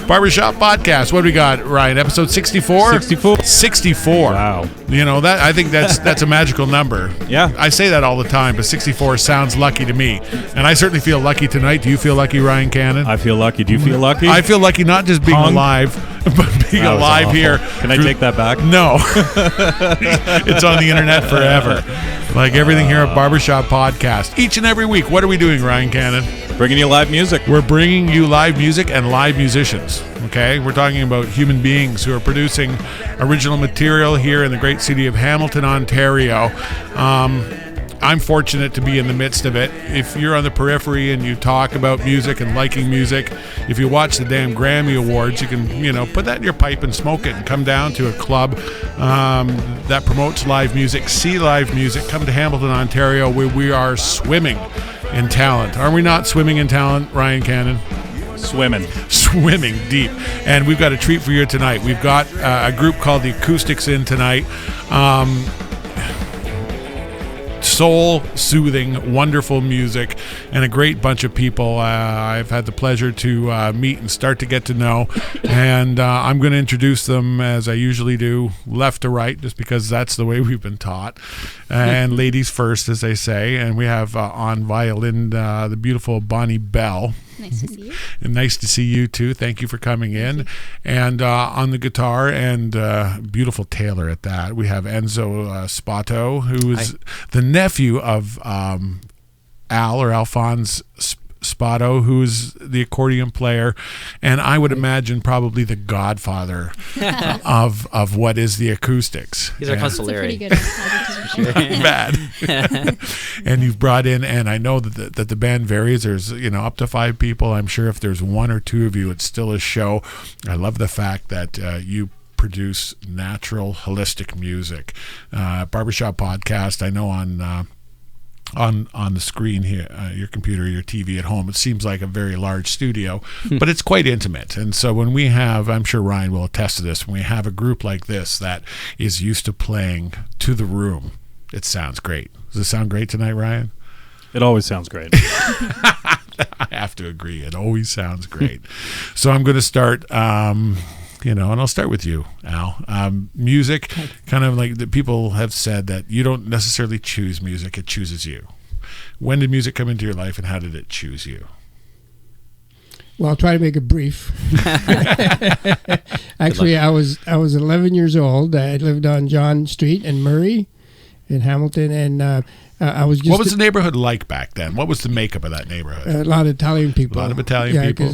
Barbershop Podcast. What do we got, Ryan? Episode 64? 64. 64. Wow. You know, that I think that's a magical number. Yeah. I say that all the time, but 64 sounds lucky to me. And I certainly feel lucky tonight. Do you feel lucky, Ryan Cannon? I feel lucky. Do you feel lucky? I feel lucky not just being alive, but being alive here. Can I take that back? No. It's on the internet forever. Like everything here at Barbershop Podcast. Each and every week, what are we doing, Ryan Cannon? Bringing you live music. We're bringing you live music and live musicians, okay? We're talking about human beings who are producing original material here in the great city of Hamilton, Ontario. I'm fortunate to be in the midst of it. If you're on the periphery and you talk about music and liking music, if you watch the damn Grammy Awards, you can, put that in your pipe and smoke it and come down to a club that promotes live music, see live music, come to Hamilton, Ontario, where we are swimming in talent. Are we not swimming in talent, Ryan Cannon? Swimming deep. And we've got a treat for you tonight. We've got a group called the Acoustics in tonight. Soul-soothing, wonderful music, and a great bunch of people I've had the pleasure to meet and start to get to know. And I'm going to introduce them, as I usually do, left to right, just because that's the way we've been taught. And ladies first, as they say. And we have on violin the beautiful Bonnie Bell. Nice to see you. And nice to see you too. Thank you for coming in. And on the guitar, and beautiful Taylor at that, we have Enzo Spoto, who is the nephew of Alphonse Spoto, who's the accordion player, and I would imagine probably the godfather of what is the Acoustics. He's our consigliere. Bad. And you've brought in, and I know that the band varies. There's up to 5 people. I'm sure if there's 1 or 2 of you, it's still a show. I love the fact that you produce natural, holistic music. Barbershop Podcast, I know on the screen here, your computer, your TV at home, it seems like a very large studio, but it's quite intimate. And so when we have, I'm sure Ryan will attest to this, when we have a group like this that is used to playing to the room, it sounds great. Does it sound great tonight, Ryan? It always sounds great. I have to agree. It always sounds great. So I'm going to start, and I'll start with you, Al. Music, kind of like the people have said that you don't necessarily choose music, it chooses you. When did music come into your life, and how did it choose you? Well, I'll try to make it brief. Actually, I was 11 years old. I lived on John Street in Murray in Hamilton, and I was just... What was the neighborhood like back then? What was the makeup of that neighborhood? A lot of Italian people. A lot of Italian people?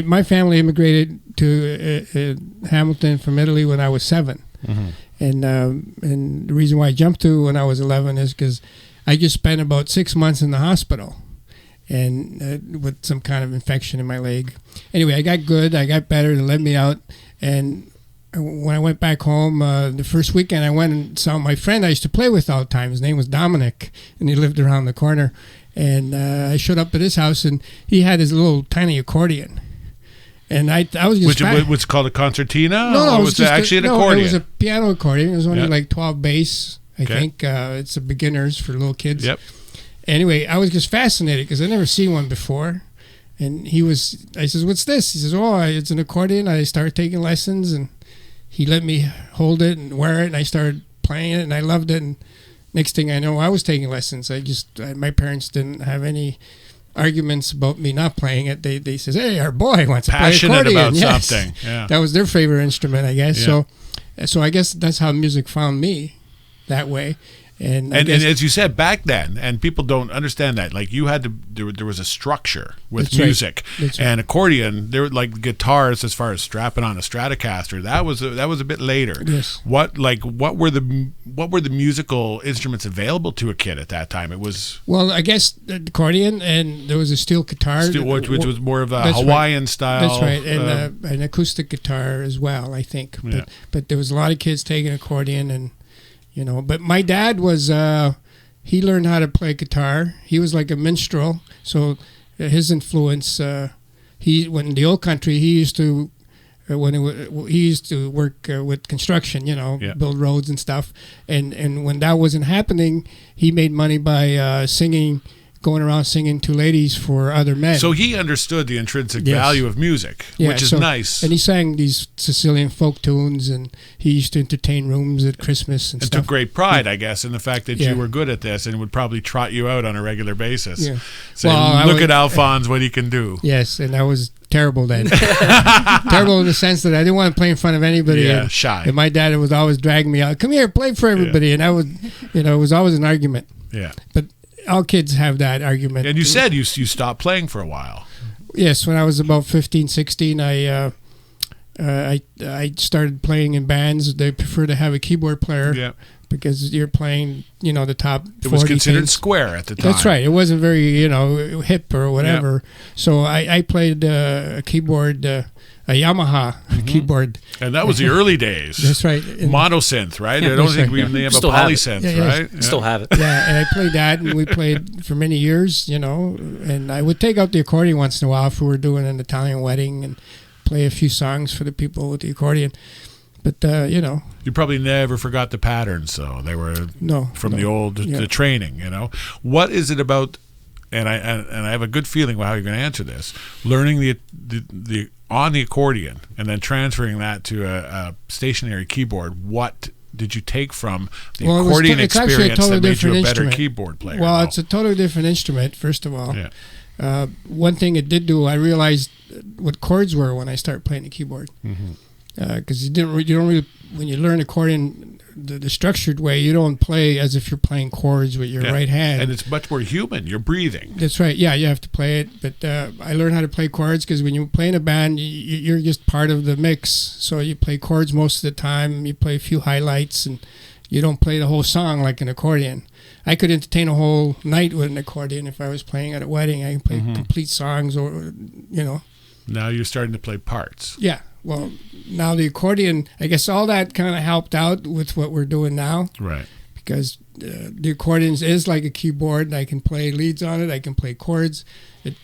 My family immigrated to Hamilton from Italy when I was 7. Mm-hmm. And the reason why I jumped to when I was 11 is because I just spent about 6 months in the hospital and with some kind of infection in my leg. Anyway, I got good. I got better. They let me out. And when I went back home, the first weekend I went and saw my friend I used to play with all the time. His name was Dominic, and he lived around the corner. And I showed up at his house, and he had his little tiny accordion. And I was just... Which was called a concertina? No, or was it actually an accordion? It was a piano accordion. It was only like 12 bass, I think. It's a beginners for little kids. Yep. Anyway, I was just fascinated because I'd never seen one before. And I says, what's this? He says, it's an accordion. I started taking lessons, and he let me hold it and wear it, and I started playing it, and I loved it. And next thing I know, I was taking lessons. My parents didn't have any arguments about me not playing it. They says, hey, our boy wants to play accordion. Passionate about something. Yeah. That was their favorite instrument, I guess. Yeah. So I guess that's how music found me, that way. And as you said back then, and people don't understand that, like you had to, there was a structure with music, and accordion. There were like guitars, as far as strapping on a Stratocaster. That was a bit later. Yes. What were the musical instruments available to a kid at that time? It was I guess the accordion, and there was a steel guitar, which was more of a Hawaiian style. That's right, and an acoustic guitar as well, I think. Yeah. But there was a lot of kids taking accordion and. But my dad was, he learned how to play guitar. He was like a minstrel. So his influence, when in the old country, he used to work with construction, build roads and stuff. And when that wasn't happening, he made money by singing going around singing to ladies for other men. So he understood the intrinsic Yes. value of music, which is nice. And he sang these Sicilian folk tunes, and he used to entertain rooms at Christmas and And stuff. took great pride, I guess, in the fact that Yeah. you were good at this and would probably trot you out on a regular basis. Yeah. Say, Well, look at Alphonse, what he can do. Yes, and I was terrible then. Terrible in the sense that I didn't want to play in front of anybody. Yeah, and, shy. And my dad would always drag me out. Come here, play for everybody. And I would, it was always an argument. Yeah. But all kids have that argument. And you said you stopped playing for a while. Yes, when I was about 15, 16, I started playing in bands. They prefer to have a keyboard player. Yeah. Because you're playing, the top 40 It was considered things. square at the time. That's right. It wasn't very, hip or whatever. So I played a keyboard, a Yamaha keyboard. And that was the early days. That's right. And, Monosynth, right? I don't That's think right. we have a Still have it. polysynth, Yeah, right? yeah. Still have it. yeah, and I played that, and we played for many years, and I would take out the accordion once in a while if we were doing an Italian wedding and play a few songs for the people with the accordion. But, You probably never forgot the patterns, though. They were from the old the training. What is it about? And I have a good feeling about how you're going to answer this. Learning the on the accordion and then transferring that to a stationary keyboard. What did you take from the accordion it's actually a experience totally that made you different a better instrument. keyboard player? Well, though? it's a totally different instrument, first of all. Yeah. One thing it did do, I realized what chords were when I started playing the keyboard. Because you don't really, when you learn accordion the structured way, you don't play as if you're playing chords with your right hand. And it's much more human. You're breathing. That's right. Yeah, you have to play it. But I learned how to play chords because when you play in a band, you're just part of the mix. So you play chords most of the time. You play a few highlights, and you don't play the whole song like an accordion. I could entertain a whole night with an accordion if I was playing at a wedding. I can play complete songs, or Now you're starting to play parts. Yeah. Well, now the accordion, I guess all that kind of helped out with what we're doing now. Right. Because the accordion is like a keyboard, and I can play leads on it. I can play chords. It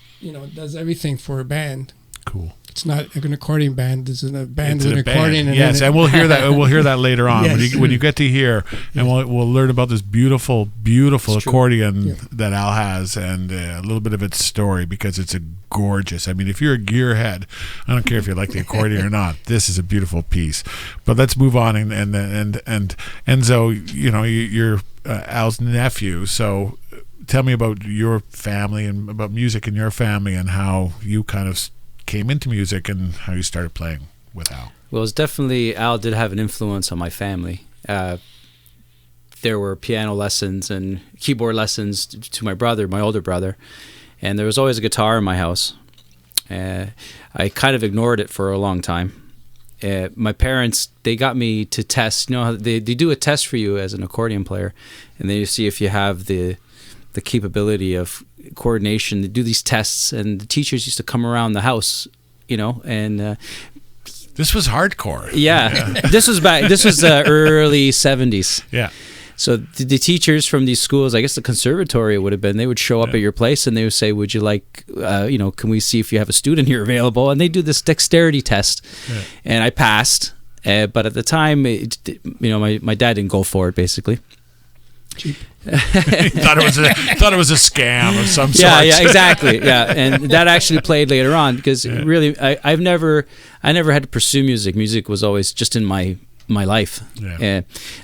does everything for a band. Cool. It's not like an accordion band. It's a band It's with an accordion. Yes, and we'll hear that. We'll hear that later on Yes. when you get to hear, and we'll learn about this beautiful accordion that Al has, and a little bit of its story, because it's gorgeous. I mean, if you're a gearhead, I don't care if you like the accordion or not. This is a beautiful piece. But let's move on, and Enzo, you're Al's nephew, so tell me about your family and about music in your family and how you kind of came into music and how you started playing with Al. Well, it's definitely, Al did have an influence on my family. There were piano lessons and keyboard lessons to my brother, my older brother, and there was always a guitar in my house. I kind of ignored it for a long time. My parents, they got me to test. They do a test for you as an accordion player, and they see if you have the capability of coordination. They do these tests, and the teachers used to come around the house, and this was hardcore. Yeah. This was early 70s. Yeah. So the teachers from these schools, I guess the conservatory it would have been, they would show up at your place and they would say, would you like, can we see if you have a student here available? And they do this dexterity test. Yeah. And I passed. But at the time, my dad didn't go for it, basically. Cheap. thought it was a scam of some sort. Yeah, exactly. Yeah, and that actually played later on because really, I never had to pursue music. Music was always just in my life. Yeah.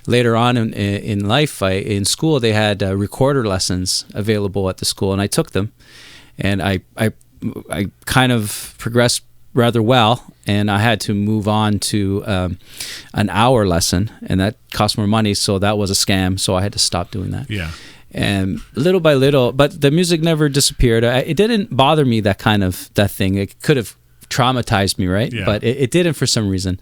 Later on in life, in school, they had recorder lessons available at the school, and I took them, and I kind of progressed rather well, and I had to move on to an hour lesson, and that cost more money, so that was a scam, so I had to stop doing that. Yeah. And little by little, but the music never disappeared. It didn't bother me, that thing. It could have traumatized me, right? Yeah. But it didn't for some reason.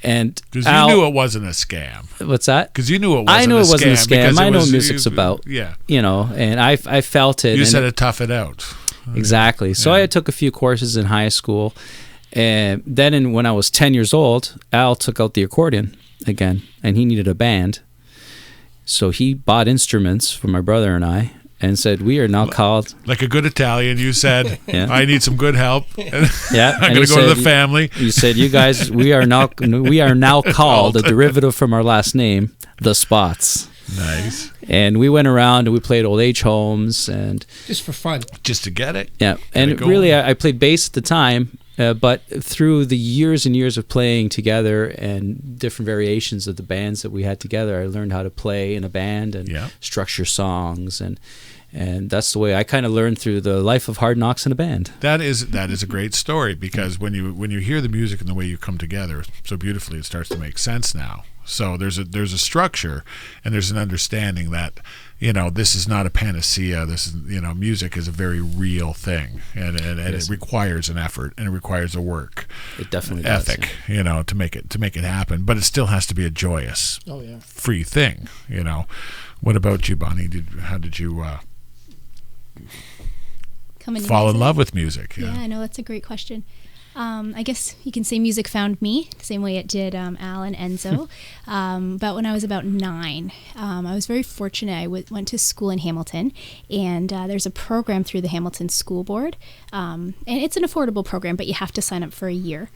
And because you knew it wasn't a scam. What's that? Because you knew it wasn't I knew it wasn't a scam. I know what music's you, about. Yeah. And I felt it. You said to tough it out. Exactly. So I took a few courses in high school. And then when I was 10 years old, Al took out the accordion again, and he needed a band. So he bought instruments for my brother and I and said, we are now called... Like a good Italian, you said, yeah. I need some good help. Yeah. I'm going to go to the family. You said, you guys, we are now called, a derivative from our last name, the Spots. Nice. And we went around and we played old age homes and Just for fun. Just to get it. yeah. And really, I played bass at the time, but through the years and years of playing together and different variations of the bands that we had together, I learned how to play in a band and structure songs and that's the way I kind of learned through the life of Hard Knocks in a band. That is a great story, because when you hear the music and the way you come together so beautifully, it starts to make sense now. So there's a structure and there's an understanding that, this is not a panacea. This is, music is a very real thing, and it requires an effort and it requires a work. It definitely ethic, does, to make it happen. But it still has to be a joyous, free thing. What about you, Bonnie? How did you fall in love with music? Yeah, I know, that's a great question. I guess you can say music found me the same way it did Al and Enzo. But when I was about 9, I was very fortunate. I went to school in Hamilton, and there's a program through the Hamilton School Board. And it's an affordable program, but you have to sign up for a year.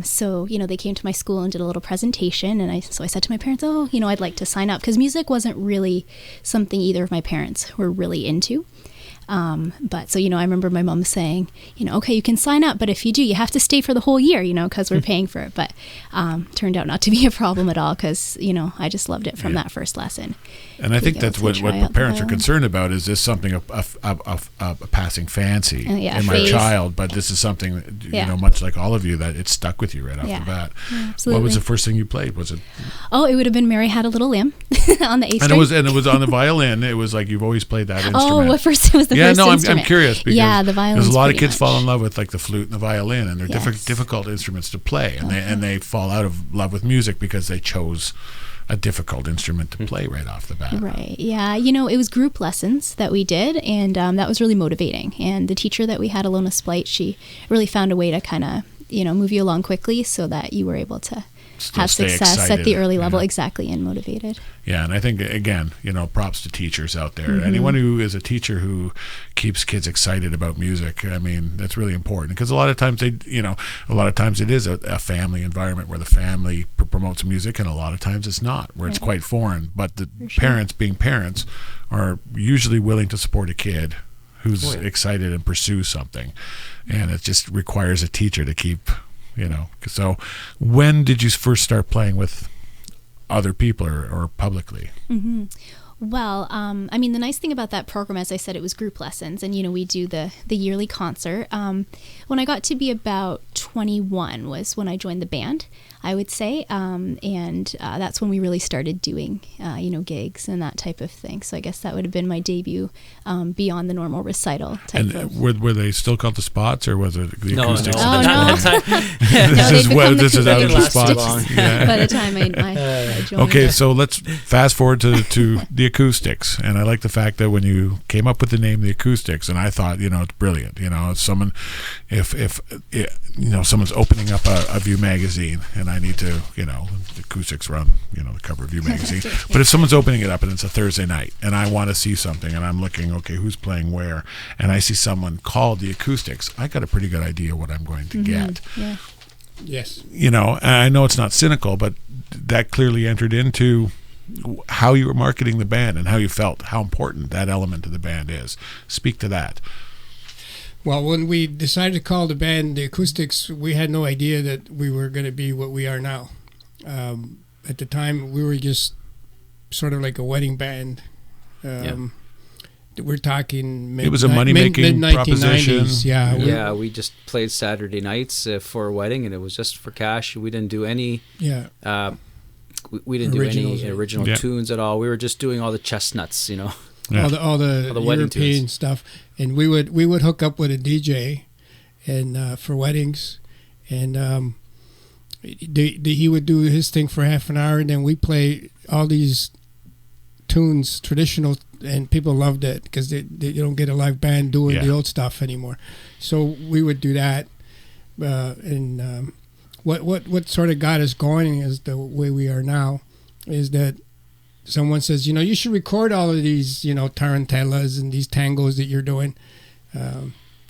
So, they came to my school and did a little presentation, and so I said to my parents, I'd like to sign up, because music wasn't really something either of my parents were really into. But so, I remember my mom saying, okay, you can sign up, but if you do, you have to stay for the whole year, because we're paying for it. But turned out not to be a problem at all, because, I just loved it from that first lesson. And I think that's what parents are concerned about. Is this something a passing fancy in my child? But this is something, much like all of you, that it stuck with you right off the bat. Yeah, absolutely. What was the first thing you played? Was it? Oh, it would have been Mary Had a Little Lamb on the A string. And it was on the violin. It was like you've always played that instrument. Oh, what first was the first instrument? I'm curious, because the violin. There's a lot of kids fall in love with like the flute and the violin, and they're difficult instruments to play, and they fall out of love with music because they chose a difficult instrument to play right off the bat. Right. Yeah. It was group lessons that we did, and that was really motivating. And the teacher that we had, Alona Splight, she really found a way to kind of, move you along quickly so that you were able to have success at the early level. Exactly. And motivated. Yeah. And I think, again, props to teachers out there. Anyone who is a teacher who keeps kids excited about music, I mean, that's really important, because a lot of times it is a family environment where the family promotes music, and a lot of times it's not, where it's quite foreign. But the parents, being parents, are usually willing to support a kid who's excited and pursue something. And it just requires a teacher to keep, So when did you first start playing with other people or publicly? Well, the nice thing about that program, as I said, it was group lessons, and we do the yearly concert. When I got to be about 21 was when I joined the band, I would say, and that's when we really started doing gigs and that type of thing. So I guess that would have been my debut beyond the normal recital type. And were they still called the Spots, or was it the Acoustics? No. This is out of the Spots. By the time I joined. Okay, so let's fast forward to the Acoustics, and I like the fact that when you came up with the name the Acoustics, and I thought, it's brilliant. It's someone, if someone's opening up a View magazine, and I need to, the Acoustics run, the cover of View magazine. But if someone's opening it up and it's a Thursday night, and I want to see something, and I'm looking, okay, who's playing where, and I see someone called the Acoustics, I got a pretty good idea what I'm going to get. Yeah. Yes. And I know it's not cynical, but that clearly entered into how you were marketing the band and how you felt, how important that element of the band is. Speak to that. Well, when we decided to call the band the Acoustics, we had no idea that we were going to be what we are now. At the time, we were just sort of like a wedding band. We're talking it was a money-making proposition. Yeah, we just played Saturday nights for a wedding, and it was just for cash. We didn't do any. We didn't do any original tunes at all. We were just doing all the chestnuts, all the European tunes. Stuff, and we would hook up with a DJ, and for weddings, and he would do his thing for half an hour, and then we play all these tunes, traditional, and people loved it because they don't get a live band doing the old stuff anymore. So we would do that, and what sort of got us going is the way we are now, is that someone says, you should record all of these, tarantellas and these tangos that you're doing.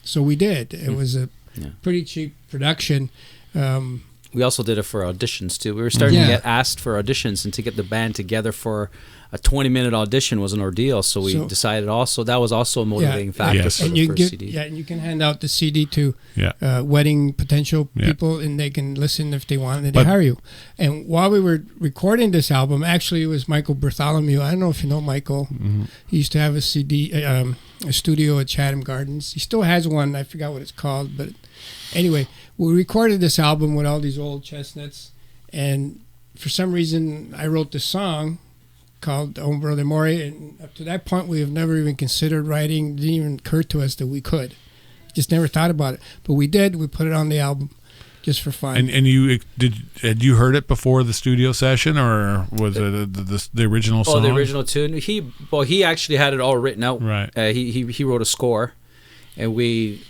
So we did. It was a pretty cheap production. we also did it for auditions too. We were starting to get asked for auditions, and to get the band together for a 20-minute audition was an ordeal. So we decided also that was also a motivating factor for and the you first give, CD. Yeah, and you can hand out the CD to wedding potential people, and they can listen if they want, and they hire you. And while we were recording this album, actually it was Michael Bartholomew. I don't know if you know Michael. Mm-hmm. He used to have a a studio at Chatham Gardens. He still has one. I forgot what it's called, but anyway, we recorded this album with all these old chestnuts, and for some reason I wrote this song called Oh Brother Maury, and up to that point we have never even considered writing. It didn't even occur to us that we could. Just never thought about it. But we did. We put it on the album just for fun. And you had you heard it before the studio session, or was it the original song? Oh, the original tune. He actually had it all written out. Right. He wrote a score, and we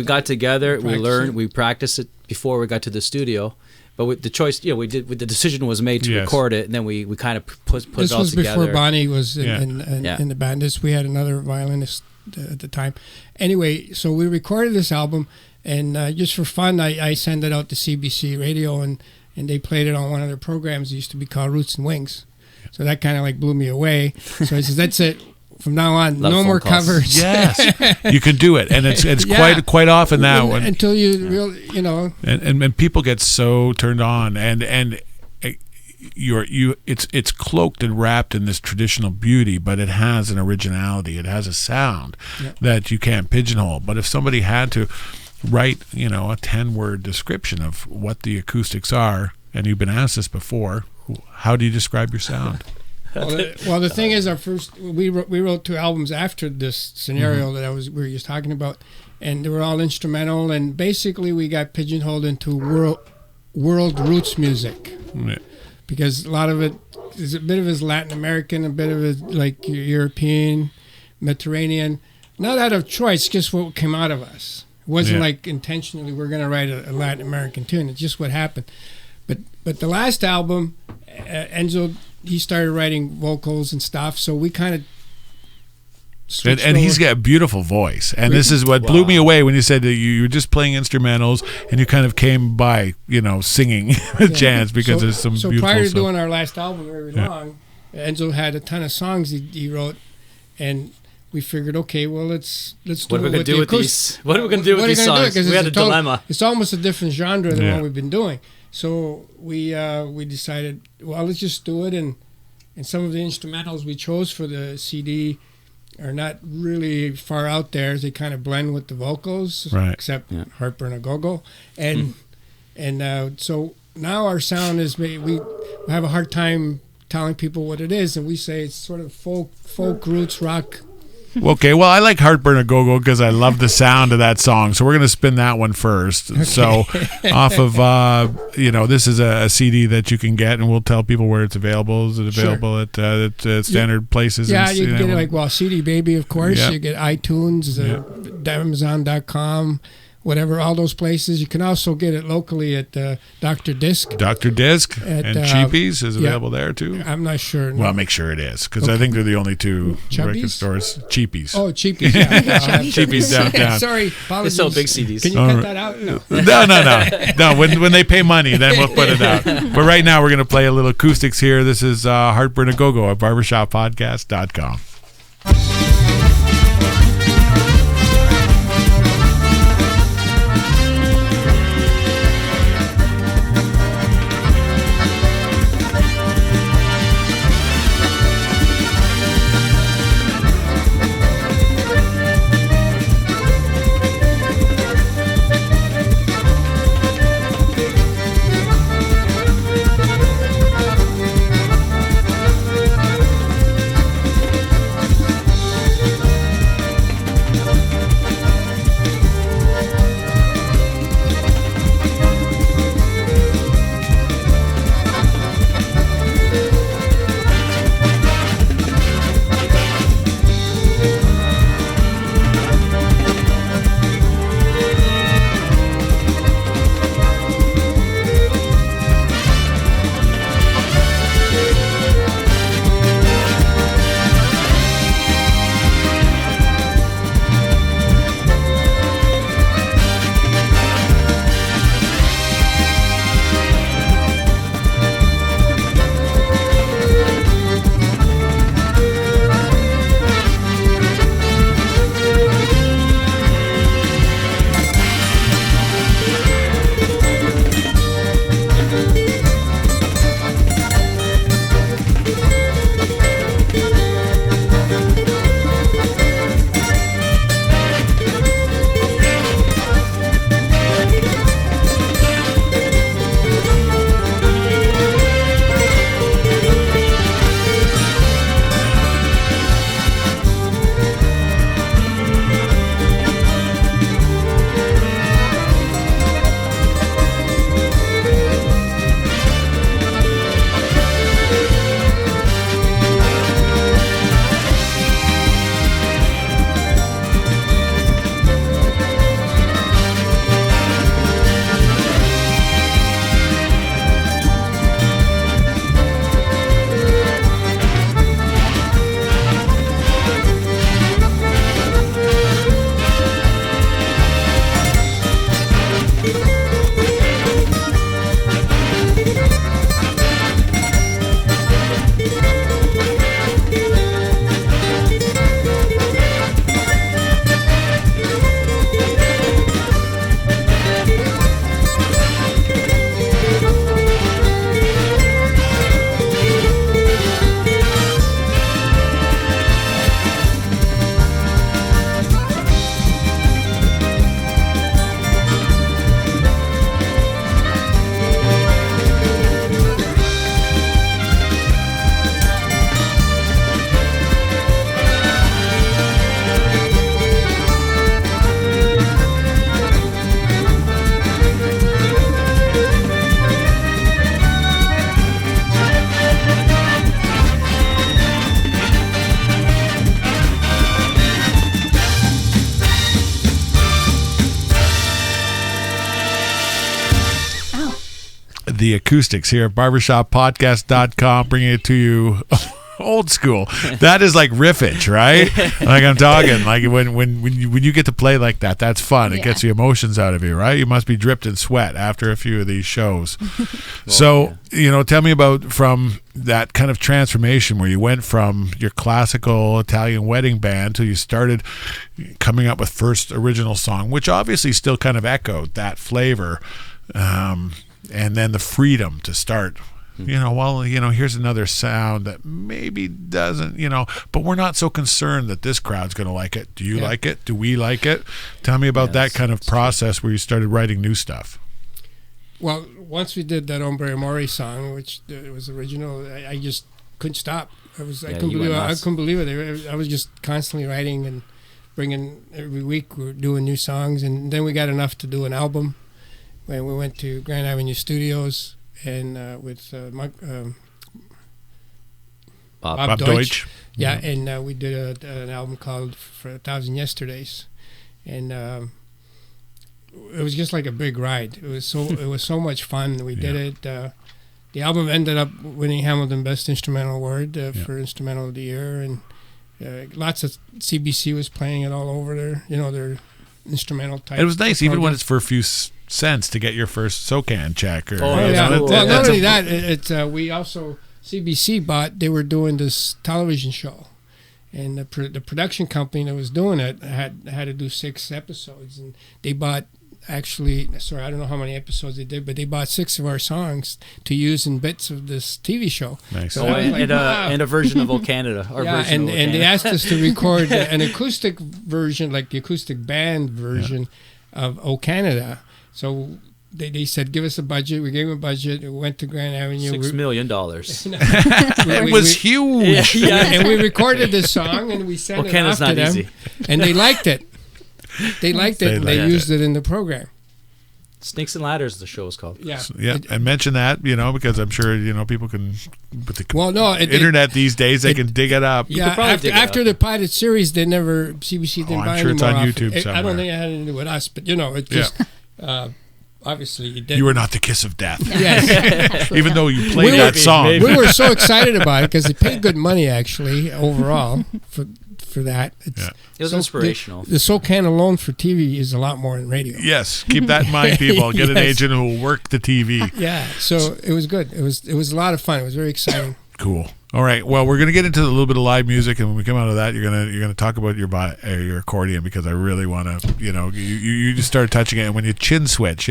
got together. We learned. We practiced it before we got to the studio. But with the choice, the decision was made to record it, and then we kind of put it all together. This was before Bonnie was in the band. We had another violinist at the time. Anyway, so we recorded this album, and just for fun, I sent it out to CBC Radio, and they played it on one of their programs. It used to be called Roots and Wings. So that kind of like blew me away. So I said, that's it. From now on, no more covers. Yes, you can do it, and it's quite often now. Until you and people get so turned on, and it's cloaked and wrapped in this traditional beauty, but it has an originality. It has a sound that you can't pigeonhole. But if somebody had to write, a 10-word description of what the Acoustics are, and you've been asked this before, how do you describe your sound? Well, the thing is, we wrote 2 albums after this scenario that we were just talking about, and they were all instrumental, and basically we got pigeonholed into world roots music, because a lot of it is a bit of it Latin American, a bit of it like European, Mediterranean, not out of choice, just what came out of us. It wasn't like intentionally we're going to write a Latin American tune. It's just what happened. But the last album, Enzo, he started writing vocals and stuff, so we kind of and he's got a beautiful voice, and this is what blew me away when you said that you were just playing instrumentals and you kind of came by singing with chance, because there's some beautiful stuff. So prior to doing our last album, Eerie Long, Enzo had a ton of songs he wrote, and we figured, okay, well, let's do what are we going to do with these? What are we going to do with these songs? We had a dilemma. It's almost a different genre than what we've been doing. So we decided, well, let's just do it, and some of the instrumentals we chose for the CD are not really far out there. They kind of blend with the vocals, except Heartburn a Go-Go, and so now our sound is we have a hard time telling people what it is, and we say it's sort of folk roots rock. Okay, well, I like Heartburn a Go-Go because I love the sound of that song. So we're going to spin that one first. Okay. So off of, this is a CD that you can get, and we'll tell people where it's available. Is it available at standard places? Yeah, you can get it CD Baby, of course. You get iTunes, Amazon.com, whatever, all those places. You can also get it locally at Dr. Disc. Dr. Disc and Cheapies is available there too? I'm not sure. No. Well, make sure it is, because I think they're the only 2 record stores. Cheapies. Oh, Cheapies. Yeah. Cheapies downtown. Sorry, apologies. They sell big CDs. Can you cut that out? No. When they pay money, then we'll put it out. But right now, we're going to play a little Acoustics here. This is Heartburn a Go-Go at barbershoppodcast.com. the Acoustics here at barbershoppodcast.com, bringing it to you old school. That is like riffage, right? Like I'm talking, like when you get to play like that, that's fun. It Yeah. gets the emotions out of you, right? You must be dripped in sweat after a few of these shows. So, tell me about from that kind of transformation where you went from your classical Italian wedding band till you started coming up with first original song, which obviously still kind of echoed that flavor, and then the freedom to start. Here's another sound that maybe doesn't, but we're not so concerned that this crowd's going to like it. Do you like it? Do we like it? Tell me about that kind of process where you started writing new stuff. Well, once we did that Ombre Amore song, which was original, I just couldn't stop. I couldn't believe it. I was just constantly writing and bringing every week. We were doing new songs, and then we got enough to do an album. When we went to Grand Avenue Studios. And with Bob Deutsch. Yeah, and we did an album called For 1,000 Yesterdays. And it was just like a big ride. It was so much fun. We did it. The album ended up winning Hamilton Best Instrumental Award for Instrumental of the Year. And lots of CBC was playing it all over there. Their instrumental type. It was nice, even when it's for a few cents to get your first SOCAN check. Well, not only that, we also CBC they were doing this television show, and the production company that was doing it had to do 6 episodes, and they bought I don't know how many episodes they did, but they bought 6 of our songs to use in bits of this TV show. Nice. So and a version of O Canada. And they asked us to record an acoustic version, like the acoustic band version of O Canada. So they said, give us a budget. We gave them a budget. We went to Grand Avenue. $6 million. It was huge. And we recorded this song, and we sent it off to them. Easy. And they liked it. They liked it, and they used it in the program. Snakes and Ladders, the show is called. Yeah. And mention that, because I'm sure, people can, with the internet these days, they can dig it up. Yeah, after the pilot series, CBC didn't buy I'm sure it's on YouTube somewhere. I don't think it had anything to do with us, but, it just... obviously it did. You were not the kiss of death. Yes. Even though you played that song. We were so excited about it because they paid good money actually overall for that. It was inspirational. The SOCAN alone for TV is a lot more than radio. Yes, keep that in mind, people. Get an agent who will work the TV. Yeah, so it was good. It was a lot of fun. It was very exciting. Cool. All right. Well, we're going to get into a little bit of live music, and when we come out of that, you're gonna talk about your accordion, because I really want to. You just started touching it, and when you chin switch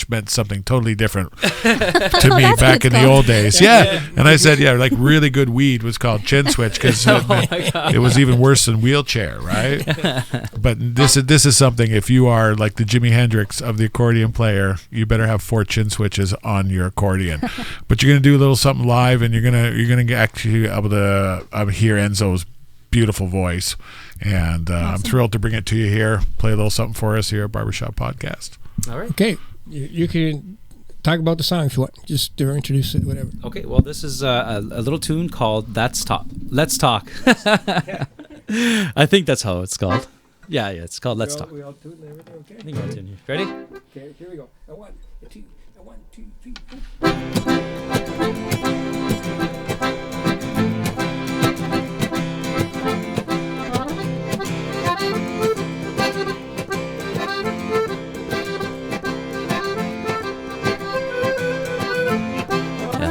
meant something totally different to me back in the old days. Yeah. And I said, like really good weed was called chin switch because it was even worse than wheelchair, right? But this is something. If you are like the Jimi Hendrix of the accordion player, you better have 4 chin switches on your accordion. But you're gonna do a little something live, and you're gonna actually able to hear Enzo's beautiful voice, and awesome. I'm thrilled to bring it to you here. Play a little something for us here at Barbershop Podcast. All right. Okay, you can talk about the song if you want. Just introduce it, whatever. Okay. Well, this is a little tune called Let's Talk. I think that's how it's called. Yeah. It's called Let's Talk. We all tune and everything. Okay. I think I'll tune you. Ready? Okay. Here we go. A 1, a 2, a 1, 2, 3, 4.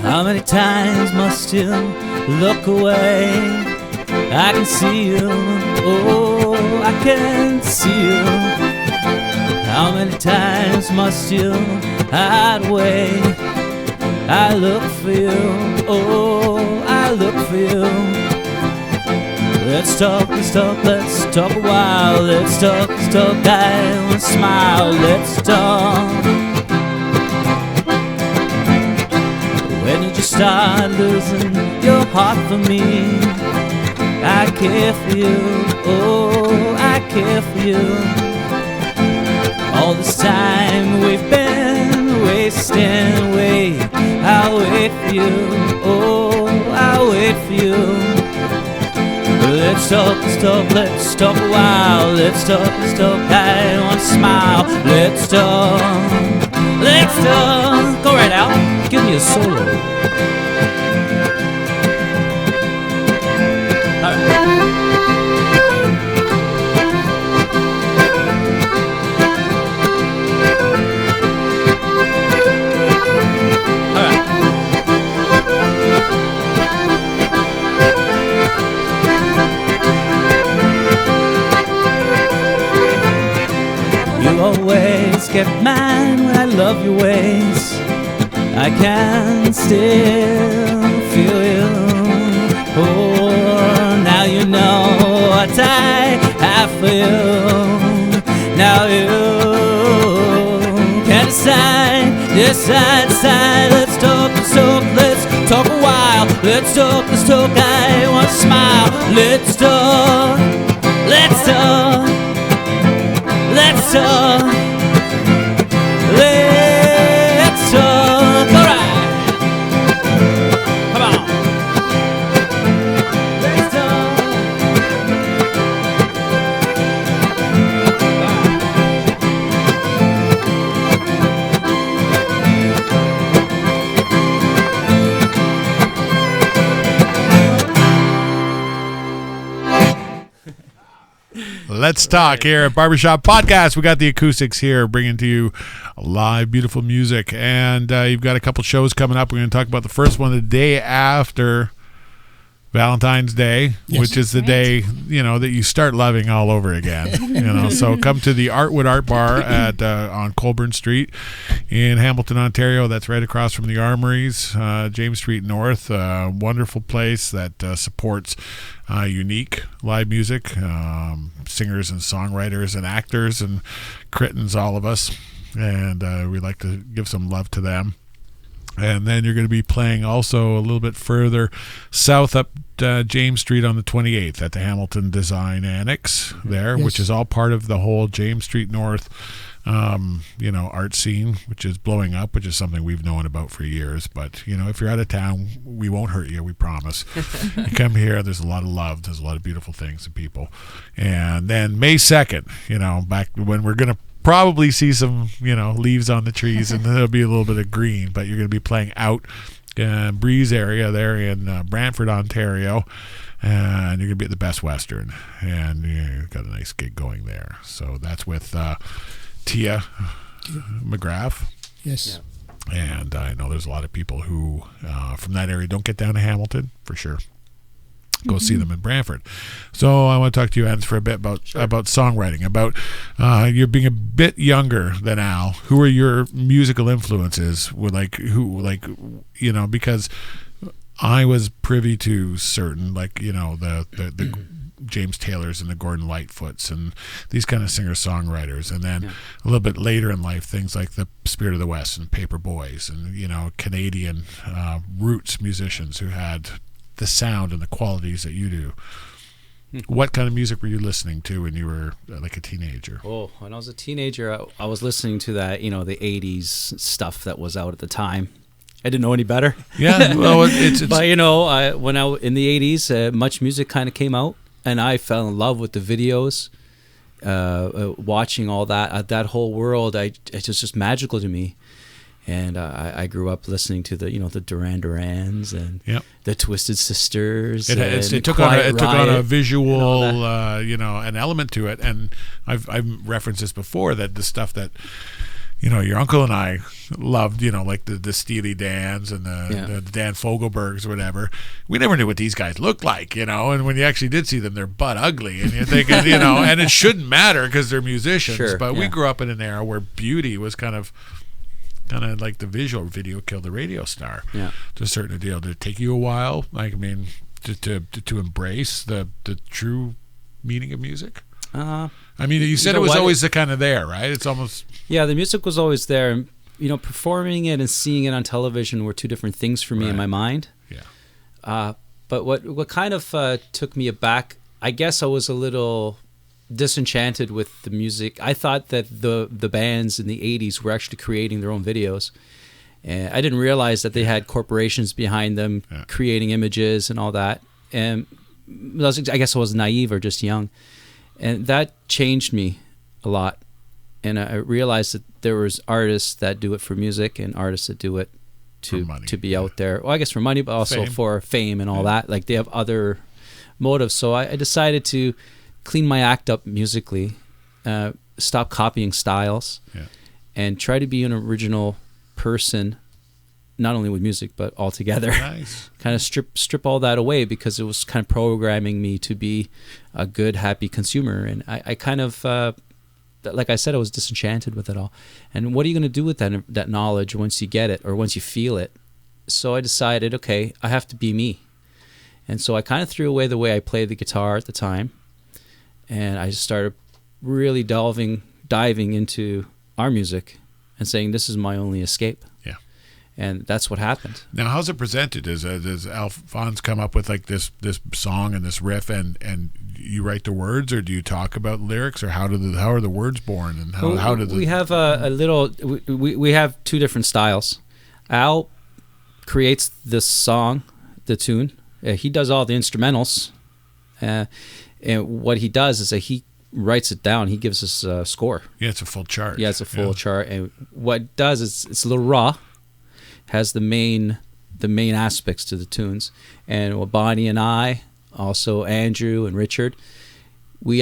How many times must you look away? I can see you, oh, I can see you. How many times must you hide away? I look for you, oh, I look for you. Let's talk a while. Let's talk, I want to smile. Let's talk. When did you start losing your heart for me? I care for you, oh, I care for you. All this time we've been wasting away. I'll wait for you, oh, I'll wait for you. Let's talk a while. Let's talk, I want to smile. Let's talk. Let's talk. Go right out. Give me a solo. All right. You always get mad when I love your ways. I can still feel you. Oh, now you know what I have for you. Now you can decide. Let's talk, let's talk a while. Let's talk, I want to smile. Let's talk, let's talk. Let's talk. Let's talk. All right. Come on. Let's talk. Let's talk here at Barbershop Podcast. We got the Acoustics here bringing to you live, beautiful music. And you've got a couple shows coming up. We're going to talk about the first one the day after Valentine's Day, Yes. which is the day, that you start loving all over again. So come to the Artwood Art Bar at on Colburn Street in Hamilton, Ontario. That's right across from the Armories, James Street North. Wonderful place that supports unique live music, singers and songwriters and actors and critins, all of us. And we like to give some love to them. And then you're going to be playing also a little bit further south up James Street on the 28th at the Hamilton Design Annex there, Yes. which is all part of the whole James Street North, art scene, which is blowing up, which is something we've known about for years. But, if you're out of town, we won't hurt you, we promise. You come here, there's a lot of love, there's a lot of beautiful things and people. And then May 2nd, back when we're going to probably see some, leaves on the trees, and there'll be a little bit of green, but you're going to be playing out Breeze area there in Brantford, Ontario, and you're going to be at the Best Western, and you've got a nice gig going there. So that's with Tia McGrath. Yes. And I know there's a lot of people who from that area don't get down to Hamilton for sure. Go see them in Brantford. So I want to talk to you, Enz, for a bit about songwriting, about you being a bit younger than Al. Who are your musical influences? Because I was privy to certain, the James Taylors and the Gordon Lightfoots and these kind of singer-songwriters. And then a little bit later in life, things like the Spirit of the West and Paperboys and, Canadian roots musicians who had the sound and the qualities that you do. What kind of music were you listening to when you were like a teenager? Oh, when I was a teenager, I was listening to that, the 80s stuff that was out at the time. I didn't know any better. Yeah, well, it's but when in the 80s, Much Music kind of came out, and I fell in love with the videos, watching all that whole world. It's just magical to me. And I grew up listening to the Duran Durans and the Twisted Sisters. It took on a visual, an element to it. And I've referenced this before, that the stuff that your uncle and I loved, like the Steely Dans and the Dan Fogelbergs or whatever. We never knew what these guys looked like, and when you actually did see them, they're butt ugly, and you're thinking, and it shouldn't matter because they're musicians. Sure, but we grew up in an era where beauty was kind of like the visual video killed the radio star to a certain deal. Did it take you a while, to embrace the true meaning of music? You said it was always the kind of there, right? It's almost... Yeah, the music was always there. And, performing it and seeing it on television were two different things for me in my mind. Yeah. But what kind of took me aback, I guess I was a little disenchanted with the music. I thought that the bands in the 80s were actually creating their own videos. And I didn't realize that they had corporations behind them creating images and all that. And I guess I was naive or just young. And that changed me a lot. And I realized that there was artists that do it for music and artists that do it For money, to be out there. Well, I guess for money, but also Fame. for fame and all that. Like they have other motives. So I decided to clean my act up musically, stop copying styles, and try to be an original person, not only with music but altogether. Nice. Kind of strip all that away because it was kind of programming me to be a good, happy consumer, and I kind of. Like I said, I was disenchanted with it all. And what are you going to do with that knowledge once you get it or once you feel it? So I decided, okay, I have to be me. And so I kind of threw away the way I played the guitar at the time. And I just started really diving into our music and saying, this is my only escape. Yeah. And that's what happened. Now, how's it presented? Does Alphonse come up with like this song and this riff, and you write the words, or do you talk about lyrics, or how are the words born, and how do we have a little? We have two different styles. Al creates the song, the tune. He does all the instrumentals, and what he does is that he writes it down. He gives us a score. Yeah, it's a full chart. Yeah, it's a full chart, and what it does is it's a little raw. Has the main aspects to the tunes, and what Bonnie and I, also Andrew and Richard, we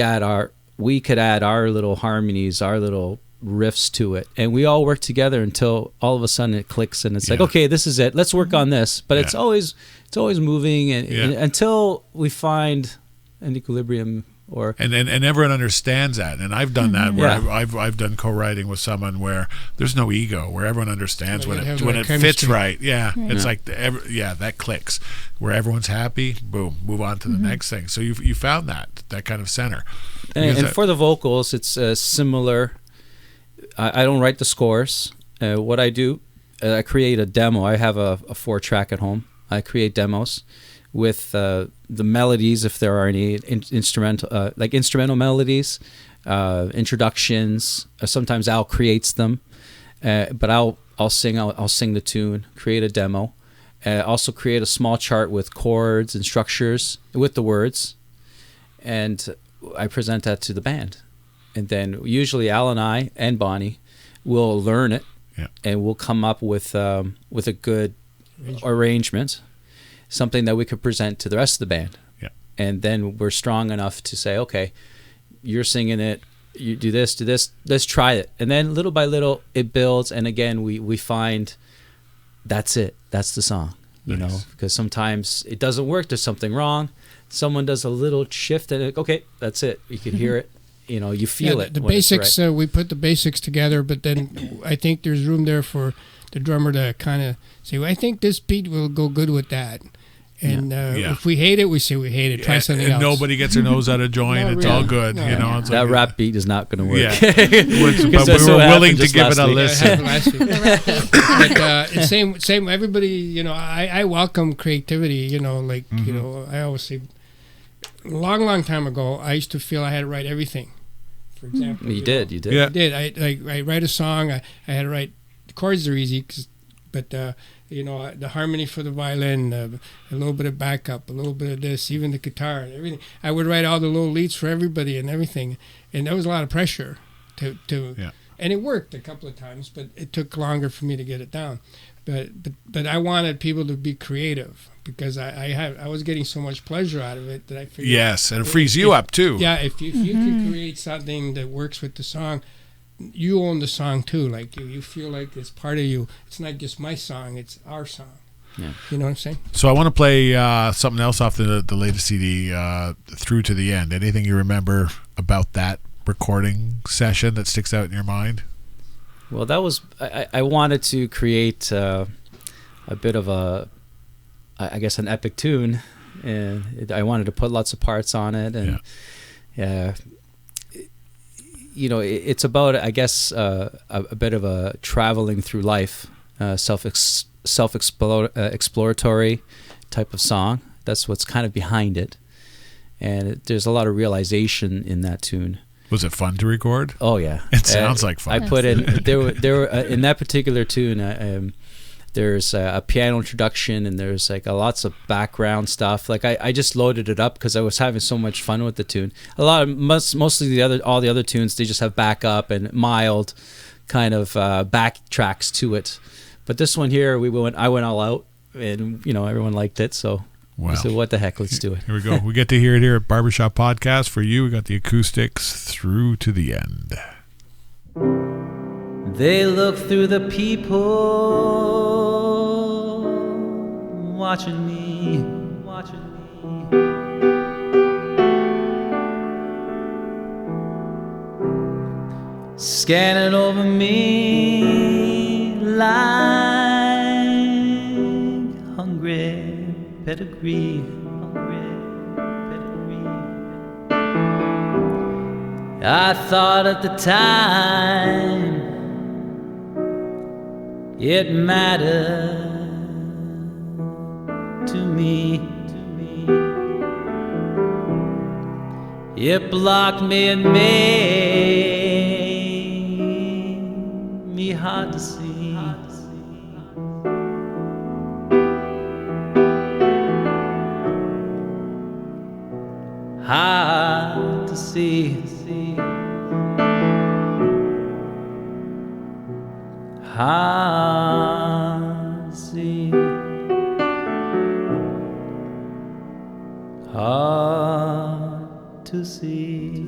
could add our little harmonies, our little riffs to it, and we all work together until all of a sudden it clicks, and it's like, okay, this is it. Let's work on this. But it's always moving, and until we find an equilibrium. And everyone understands that, and I've done that where I've done co-writing with someone where there's no ego, where everyone understands when it fits right. It's like that clicks, where everyone's happy. Boom, move on to the next thing. So you found that kind of center. And for the vocals, it's similar. I don't write the scores. What I do, I create a demo. I have a 4-track at home. I create demos with the melodies, if there are any instrumental melodies, introductions. Sometimes Al creates them, but I'll sing the tune, create a demo, also create a small chart with chords and structures with the words, and I present that to the band. And then usually Al and I and Bonnie will learn it, and we'll come up with a good arrangement. Something that we could present to the rest of the band. Yeah. And then we're strong enough to say, okay, you're singing it, you do this, let's try it. And then little by little it builds, and again we find that's it. That's the song. You know, because sometimes it doesn't work, there's something wrong. Someone does a little shift and okay, that's it. You can hear it. You know, you feel it. The basics, right. We put the basics together, but then I think there's room there for the drummer to kind of say, well, I think this beat will go good with that. And if we hate it, we say we hate it. Try something else. Nobody gets their nose out of joint. It's all good. You know, it's that rap beat is not going to work. Yeah. But we were willing to give it a listen. It's same. Everybody, you know, I welcome creativity. You know, like you know, I always say, long time ago, I used to feel I had to write everything. For example, you did. Yeah. I did. I write a song. I had to write. The chords are easy, but you know, the harmony for the violin, a little bit of backup, a little bit of this, even the guitar and everything. I would write all the little leads for everybody and everything, and that was a lot of pressure to and it worked a couple of times, but it took longer for me to get it down. But I wanted people to be creative because I was getting so much pleasure out of it that I figured. Yes, and it frees you up too. Yeah, if you can create something that works with the song, you own the song too. Like you feel like it's part of you. It's not just my song; it's our song. Yeah. You know what I'm saying? So I want to play something else off the latest CD, Through to the End. Anything you remember about that recording session that sticks out in your mind? Well, that was I wanted to create a bit of I guess an epic tune, and I wanted to put lots of parts on it, and you know, it's about, I guess, a bit of a traveling through life, self-exploratory type of song. That's what's kind of behind it, and there's a lot of realization in that tune. Was it fun to record? Oh yeah, it sounds like fun. I put in there were in that particular tune. There's a piano introduction, and there's like lots of background stuff. Like I just loaded it up because I was having so much fun with the tune. Mostly all the other tunes, they just have backup and mild kind of backtracks to it. But this one here, I went all out, and everyone liked it, so Wow. I said, what the heck, let's do it. Here we go. We get to hear it here at Barbershop Podcast. For you, we got the acoustics through to the end. They look through the people watching me. Scanning over me like hungry pedigree. I thought at the time it mattered to me. It blocked me and made me hard to see. Hard to see. Hard to see. Hard to see.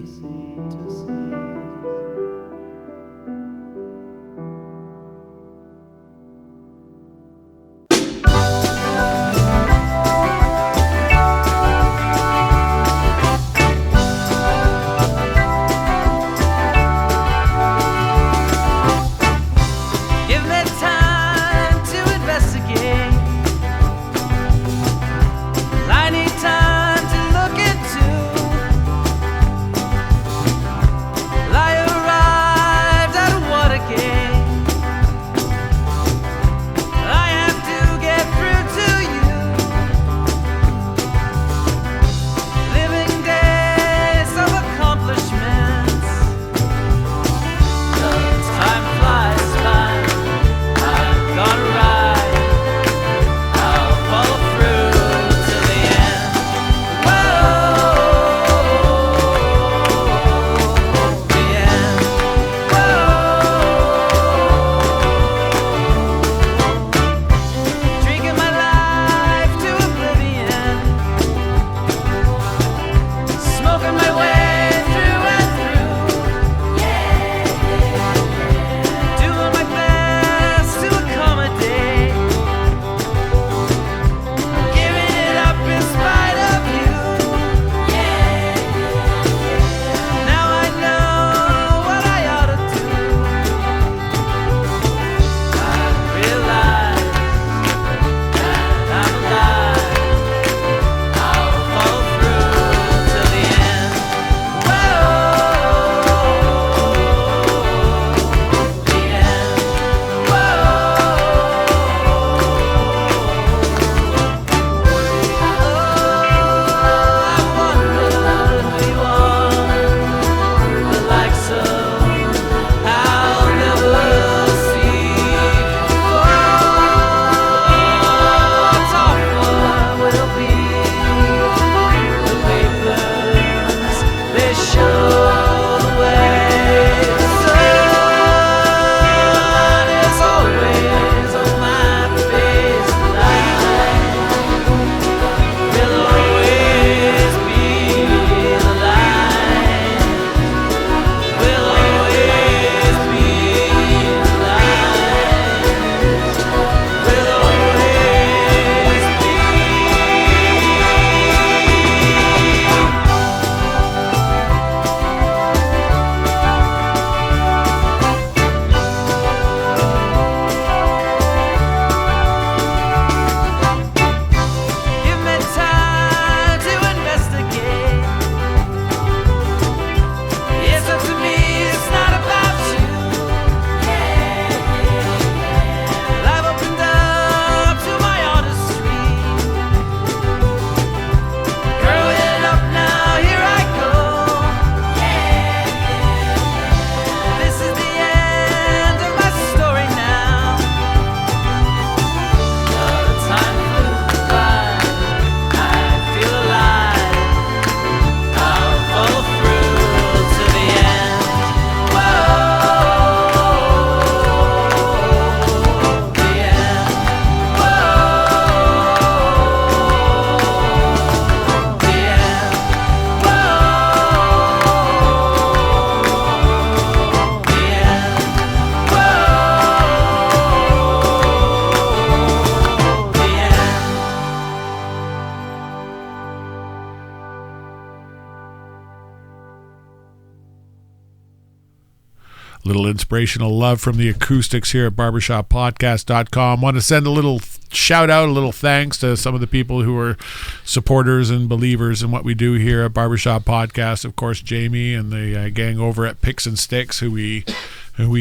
little inspirational love from the Acoustics here at barbershoppodcast.com. Want to send a little shout out, a little thanks to some of the people who are supporters and believers in what we do here at Barbershop Podcast. Of course, Jamie and the gang over at Picks and Sticks, who we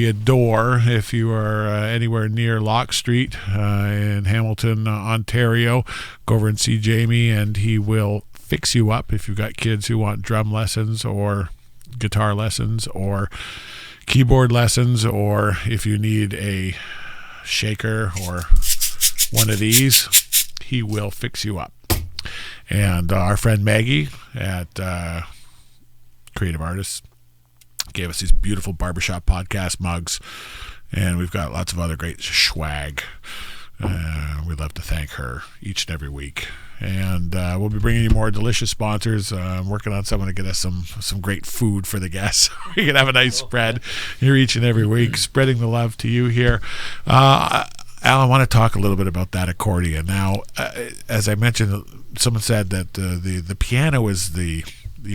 adore. If you are anywhere near Locke Street in Hamilton, Ontario, go over and see Jamie, and he will fix you up if you've got kids who want drum lessons or guitar lessons or keyboard lessons, or if you need a shaker or one of these, he will fix you up. And our friend Maggie at Creative Artists gave us these beautiful Barbershop Podcast mugs, and we've got lots of other great swag. We'd love to thank her each and every week. And we'll be bringing you more delicious sponsors. I'm working on someone to get us some great food for the guests. We can have a nice spread here each and every week, spreading the love to you here. Al, I want to talk a little bit about that accordion. Now, as I mentioned, someone said that the piano is the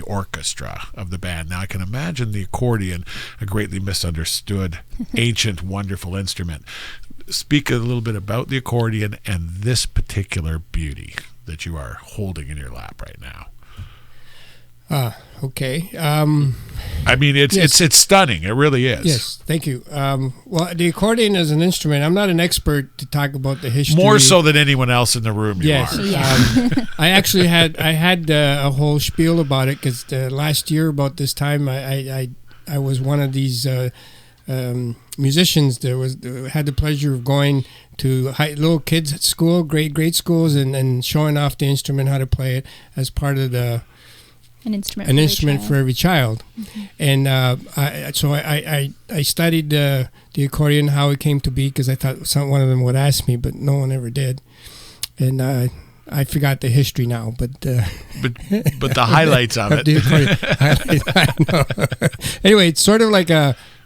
orchestra of the band. Now, I can imagine the accordion, a greatly misunderstood, ancient, wonderful instrument. Speak a little bit about the accordion and this particular beauty that you are holding in your lap right now. Okay. I mean, it's stunning. It really is. Yes, thank you. Well, the accordion is an instrument. I'm not an expert to talk about the history. More so than anyone else in the room. Yes. You are. Yeah. I actually had a whole spiel about it because last year about this time I was one of these musicians that had the pleasure of going to little kids at school, grade schools, and showing off the instrument, how to play it as part of an instrument for every child. Mm-hmm. And I studied the accordion, how it came to be, because I thought one of them would ask me, but no one ever did. And I forgot the history now, but the highlights of it. Anyway, it's sort of like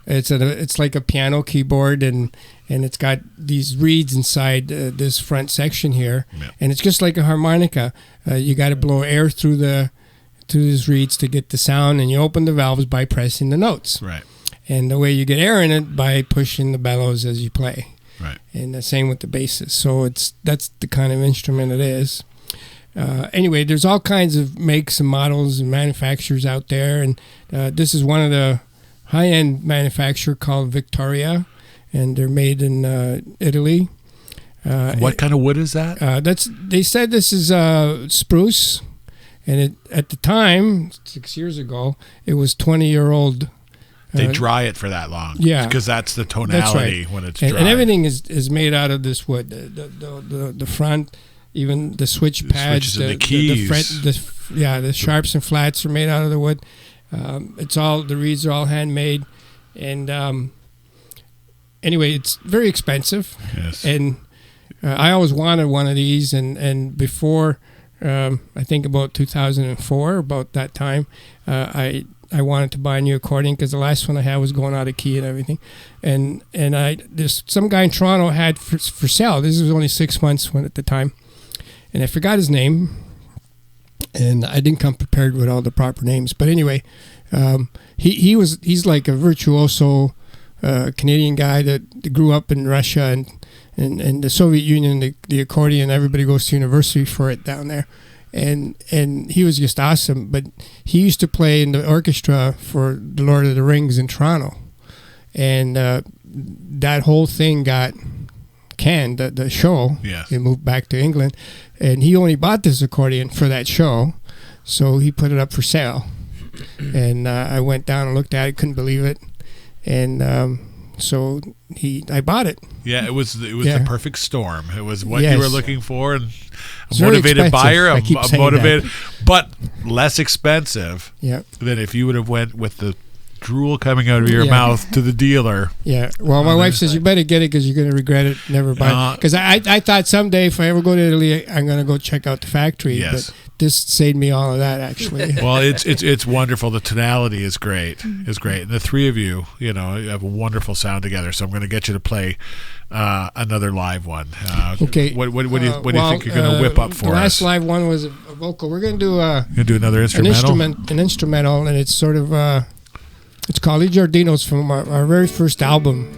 it's like a piano keyboard, and it's got these reeds inside this front section here, yeah. And it's just like a harmonica. You got to blow air through these reeds to get the sound, and you open the valves by pressing the notes. Right. And the way you get air in it by pushing the bellows as you play. Right. And the same with the basses. So that's the kind of instrument it is. Anyway, there's all kinds of makes and models and manufacturers out there, and this is one of the high-end manufacturer called Victoria, and they're made in Italy. What kind of wood is that? They said this is spruce, and at the time, 6 years ago, it was 20-year-old. They dry it for that long. Yeah, because that's the tonality when it's dry. And everything is made out of this wood. The front, even the switch pads, the keys, the sharps and flats are made out of the wood. The reeds are all handmade, and anyway, it's very expensive. Yes. And I always wanted one of these, and before I think about 2004, about that time, I wanted to buy a new accordion because the last one I had was going out of key and everything, and there's some guy in Toronto had for sale. This was only 6 months at the time, and I forgot his name. And I didn't come prepared with all the proper names, but anyway, he's like a virtuoso Canadian guy that grew up in Russia and the Soviet Union. The accordion, everybody goes to university for it down there, and he was just awesome. But he used to play in the orchestra for the Lord of the Rings in Toronto, and that whole thing got canned, the show. Yes. He moved back to England, and he only bought this accordion for that show, so he put it up for sale. And I went down and looked at it, couldn't believe it, and so I bought it. Yeah, it was the perfect storm. It was what you were looking for, and It's a motivated buyer, I keep saying motivated, that. but less expensive than if you would have went with the drool coming out of your mouth to the dealer. Yeah. Well, my wife says you better get it because you're going to regret it. Never buy it. Because I thought someday if I ever go to Italy, I'm going to go check out the factory. Yes. But this saved me all of that, actually. Well, it's wonderful. The tonality is great. It's great. And the three of you, you have a wonderful sound together. So I'm going to get you to play another live one. Okay. What do you think you're going to whip up for us? The last live one was a vocal. We're going to do another instrumental? An instrumental, and it's sort of It's Callie Jardino's from our very first album.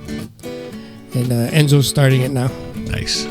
And Enzo's starting it now. Nice.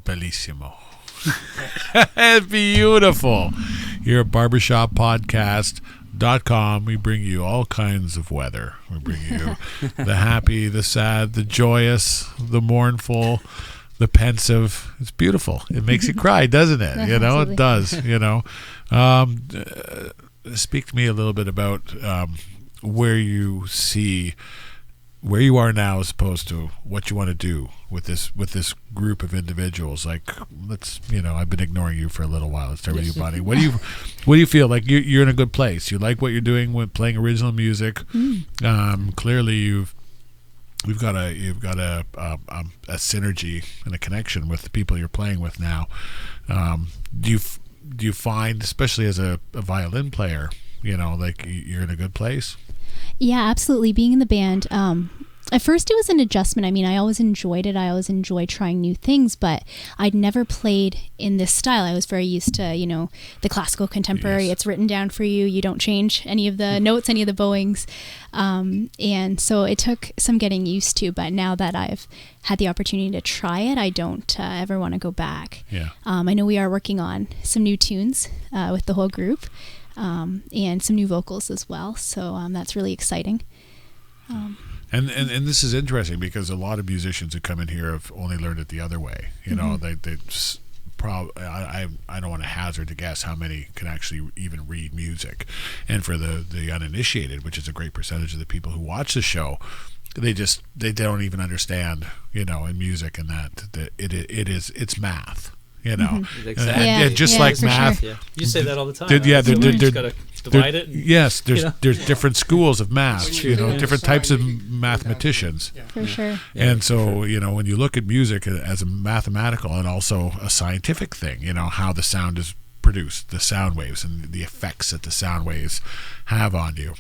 Bellissimo. Beautiful. Here at barbershoppodcast.com, we bring you all kinds of weather. We bring you the happy, the sad, the joyous, the mournful, the pensive. It's beautiful. It makes you cry, doesn't it? You know, it does. You know, speak to me a little bit about where you see where you are now as opposed to what you want to do with this group of individuals. Like, let's, you know, I've been ignoring you for a little while. Let's start with you, Bonnie. What do you feel like you're in a good place? You like what you're doing with playing original music. Clearly you've got a synergy and a connection with the people you're playing with now. Do you find, especially as a violin player, you know, like you're in a good place? Yeah, absolutely. Being in the band, at first it was an adjustment. I mean, I always enjoyed it. I always enjoyed trying new things, but I'd never played in this style. I was very used to, you know, the classical contemporary. Yes. It's written down for you. You don't change any of the notes, any of the bowings. And so it took some getting used to, but now that I've had the opportunity to try it, I don't ever want to go back. Yeah. I know we are working on some new tunes with the whole group. And some new vocals as well. So that's really exciting. And this is interesting because a lot of musicians who come in here have only learned it the other way. You know, they I don't want to hazard to guess how many can actually even read music. And for the uninitiated, which is a great percentage of the people who watch the show, they don't even understand, in music and that it's math. Exactly. And just like math. Sure. Yeah. You say that all the time. You just got to divide it. Yes, there's different schools of math. Different types of song, mathematicians. For sure. And so, when you look at music as a mathematical and also a scientific thing, how the sound is produced, the sound waves and the effects that the sound waves have on you,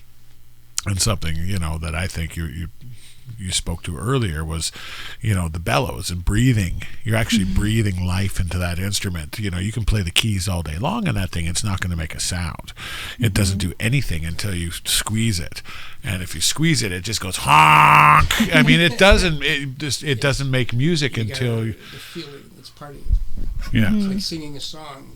and something that I think you spoke to earlier was, the bellows and breathing. You're actually breathing life into that instrument. You can play the keys all day long on that thing. It's not going to make a sound. It doesn't do anything until you squeeze it. And if you squeeze it, it just goes honk. I mean, it doesn't make music until the feeling. It's part of you. Yeah. It's like singing a song.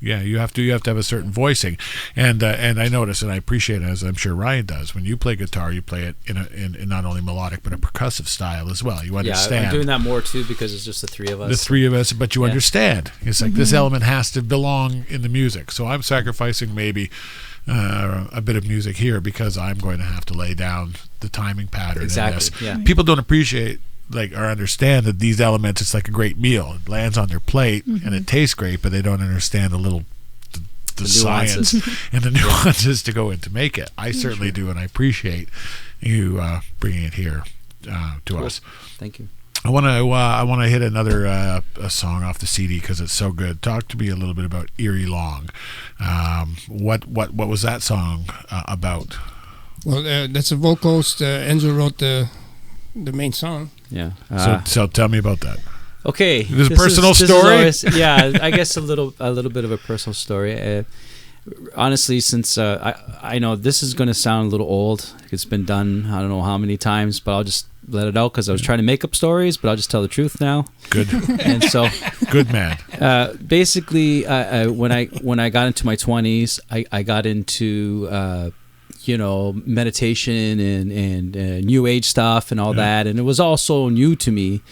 Yeah, you have to have a certain voicing, and I notice, and I appreciate it, as I'm sure Ryan does. When you play guitar, you play it in not only melodic but a percussive style as well. You understand. Yeah, I'm doing that more too because it's just the three of us. The three of us, but you understand. It's like this element has to belong in the music. So I'm sacrificing maybe a bit of music here because I'm going to have to lay down the timing pattern. Exactly. In this. Yeah. People don't appreciate. Or understand that these elements, it's like a great meal. It lands on their plate and it tastes great, but they don't understand the science and the nuances to go in to make it. I certainly do, and I appreciate you bringing it here to us. Thank you. I want to hit another a song off the CD because it's so good. Talk to me a little bit about Eerie Long. What was that song about? Well, that's a vocalist. Enzo wrote the main song. Yeah. So tell me about that. Okay. This a personal story? Yeah, I guess a little bit of a personal story. Honestly, since I know this is going to sound a little old. It's been done I don't know how many times, but I'll just let it out because I was trying to make up stories, but I'll just tell the truth now. Good. And so, good man. Basically, when I got into my 20s, I got into meditation and new age stuff and all that, and it was all so new to me.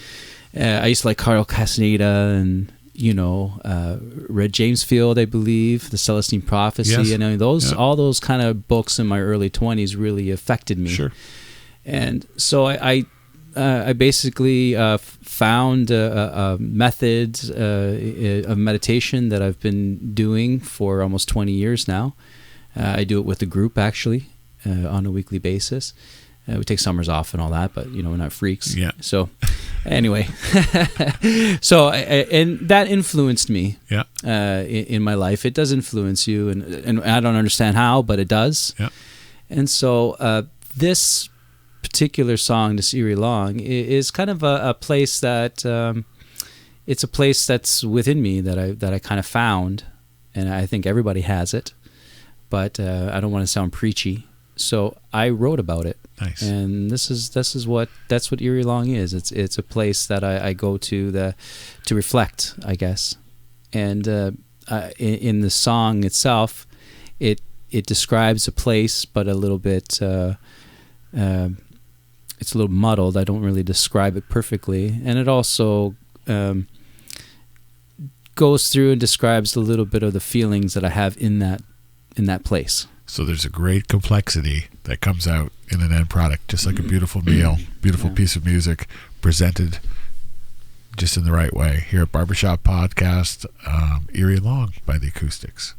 I used to like Carl Castaneda and read James Field, I believe, The Celestine Prophecy, yes. and all those kind of books in my early 20s really affected me. Sure. And so I basically found a method of meditation that I've been doing for almost 20 years now. I do it with a group, actually, on a weekly basis. We take summers off and all that, but, we're not freaks. Yeah. So, anyway. And that influenced me in my life. It does influence you, and I don't understand how, but it does. Yeah. And so this particular song, this Eerie Long, is kind of a place that... it's a place that's within me that I kind of found, and I think everybody has it. But I don't want to sound preachy, so I wrote about it. Nice. And that's what Eerie Long is. It's a place that I go to reflect, I guess. And in the song itself, it describes a place, but a little bit. It's a little muddled. I don't really describe it perfectly, and it also goes through and describes a little bit of the feelings that I have in that place. So there's a great complexity that comes out in an end product, just like a beautiful meal, beautiful piece of music presented just in the right way. Here at Barbershop Podcast, Eerie Long by the Acoustics.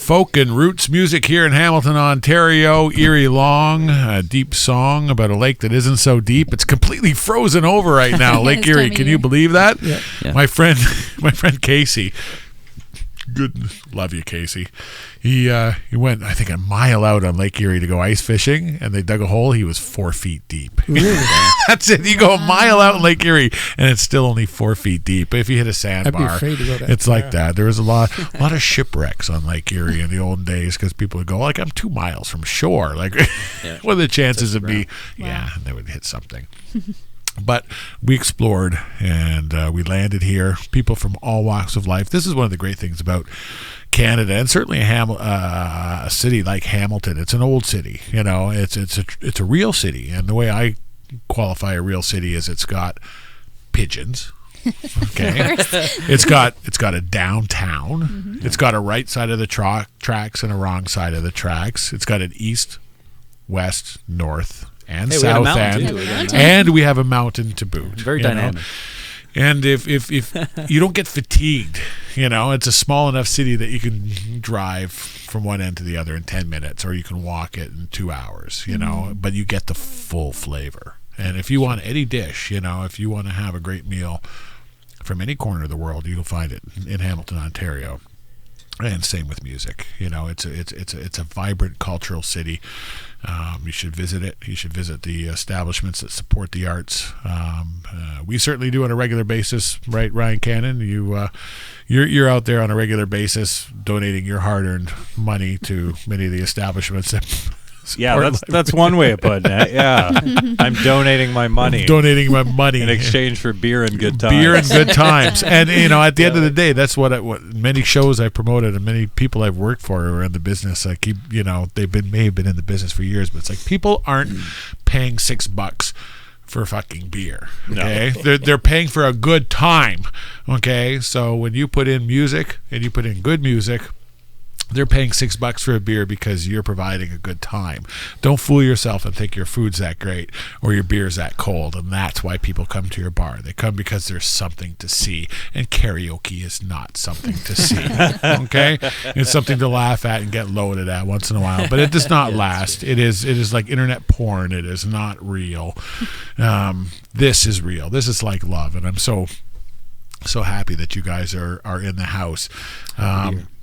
folk and roots music here in Hamilton, Ontario. Eerie Long, a deep song about a lake that isn't so deep. It's completely frozen over right now, Lake It's Erie. time of Can year. you believe that? Yeah. My friend Casey. Goodness, love you, Casey. He went, I think, a mile out on Lake Erie to go ice fishing, and they dug a hole. He was 4 feet deep. That's it. You go a mile out in Lake Erie, and it's still only 4 feet deep. If you hit a I'd be sandbar, afraid to go that it's like far. that. There was a lot of shipwrecks on Lake Erie in the old days because people would go, like, I'm 2 miles from shore. Like, what are the chances of me? Yeah, they would hit something. But we explored and we landed here. People from all walks of life. This is one of the great things about Canada, and certainly a city like Hamilton. It's an old city. You know, it's a real city. And the way I qualify a real city is it's got pigeons. Okay, it's got a downtown. Mm-hmm. It's got a right side of the tracks and a wrong side of the tracks. It's got an east, west, north, and Hey, we had a south mountain, end, too. We got a mountain. and we have a mountain to boot. Very you know? dynamic. And if you don't get fatigued, you know, it's a small enough city that you can drive from one end to the other in 10 minutes, or you can walk it in 2 hours, you know, but you get the full flavor. And if you want any dish, you know, if you want to have a great meal from any corner of the world, you'll find it in Hamilton, Ontario. And same with music. You know, it's a vibrant cultural city. You should visit it. You should visit the establishments that support the arts. We certainly do on a regular basis, right, Ryan Cannon? You're out there on a regular basis, donating your hard-earned money to many of the establishments that Yeah, that's one way of putting it. Yeah, I'm donating my money. Donating my money in exchange for beer and good times. Beer and good times. And, you know, at the end of the day, that's what many shows I've promoted and many people I've worked for who are in the business. I keep, you know, may have been in the business for years, but it's like people aren't paying $6 for fucking beer. Okay, they're paying for a good time. Okay, so when you put in music and you put in good music, they're paying $6 for a beer because you're providing a good time. Don't fool yourself and think your food's that great or your beer's that cold, and that's why people come to your bar. They come because there's something to see, and karaoke is not something to see. Okay, it's something to laugh at and get loaded at once in a while, but it does not last. It is like internet porn. It is not real. This is real. This is like love, and I'm so happy that you guys are in the house.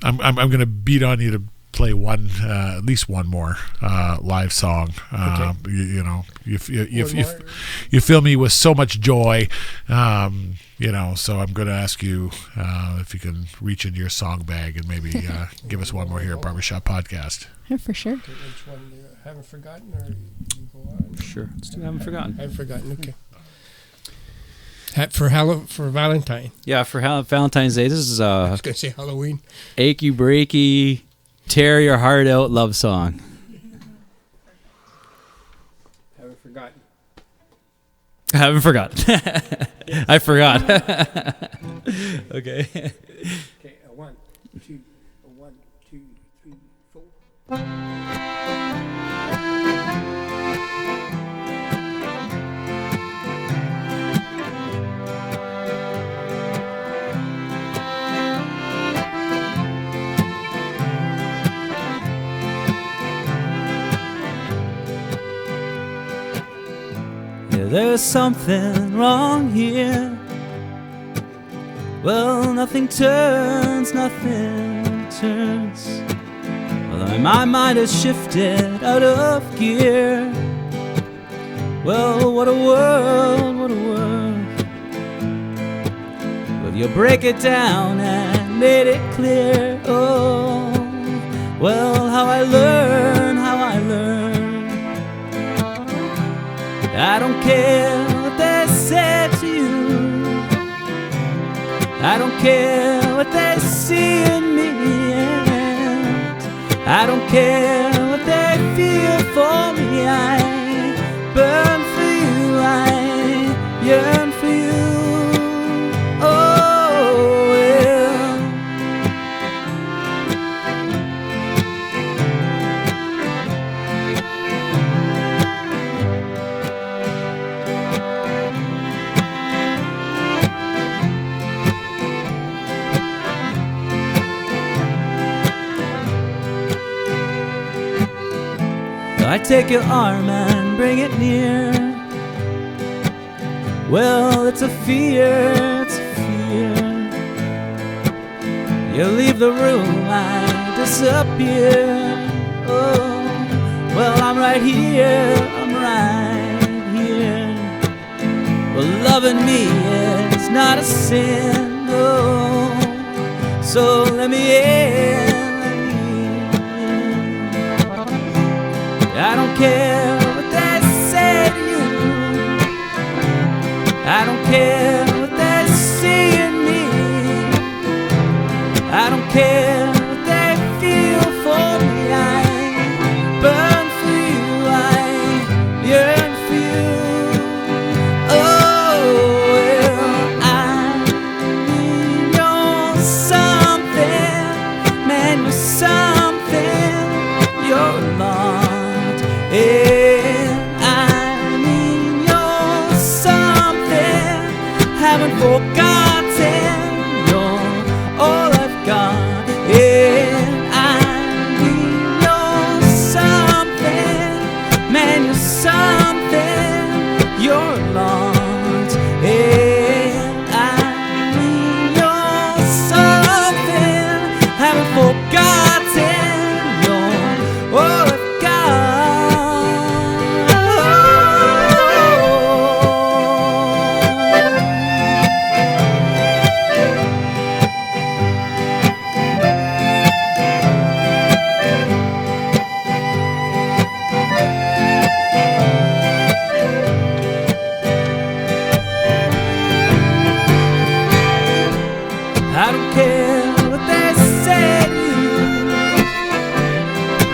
I'm going to beat on you to play at least one more live song. Okay. You fill me with so much joy. You know, so I'm going to ask you if you can reach into your song bag and maybe give us one more here at Barbershop Podcast. Yeah, for sure. Okay, which one? Haven't forgotten, or you go on? Sure. Let's do Haven't Forgotten. Haven't forgotten. Okay. For Valentine. Yeah, for Valentine's Day, this is I was gonna say Halloween. achy breaky, tear your heart out love song. Haven't forgotten. Haven't forgotten. I forgot. Okay. Okay, 1, 2, 1, 2, 3, 4. Yeah, there's something wrong here. Well, nothing turns. Well, my mind has shifted out of gear. Well, what a world. Well, you break it down and made it clear. Oh, well, how I learn. I don't care what they say to you. I don't care what they see in me. And I don't care what they feel for me. I burn for you. I yearn for you. Oh, well. I take your arm and bring it near. Well, it's a fear, it's a fear. You leave the room, I disappear. Oh, well, I'm right here, I'm right here. Well, loving me is not a sin, oh, so let me in, let me in. I don't care what they say to you, I don't care what they see in me, I don't care what they feel for me. I burn for you, I yearn for you. Oh, well, I mean you're something, man, you're something, you're not. And I mean you're something, haven't forgotten, you're all I've got. And I mean you're something, man, you're something, you're not. And I mean you're something, haven't forgotten, you're all I've I don't care what they say to you,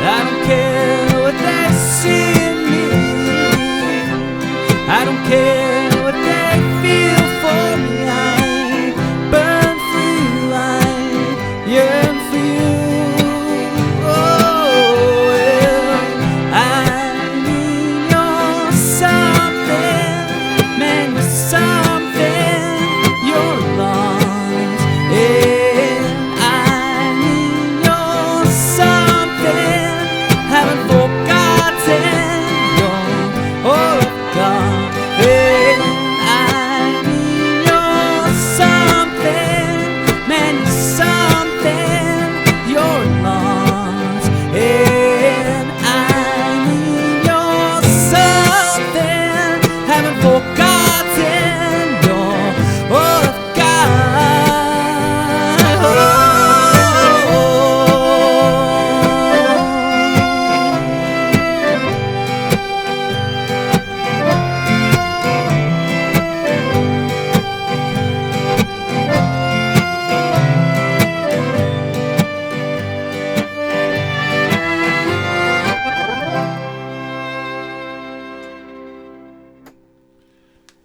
I don't care what they see in me, I don't care what they feel for me. I burn for you, I yearn for you. Oh, well, I mean you're something, man, you're something, you're lost. And I mean you're something, haven't forgotten, you're all I've got. And I mean you're something, man, you're something, you're lost. And I mean you're something, haven't forgotten, you're all I've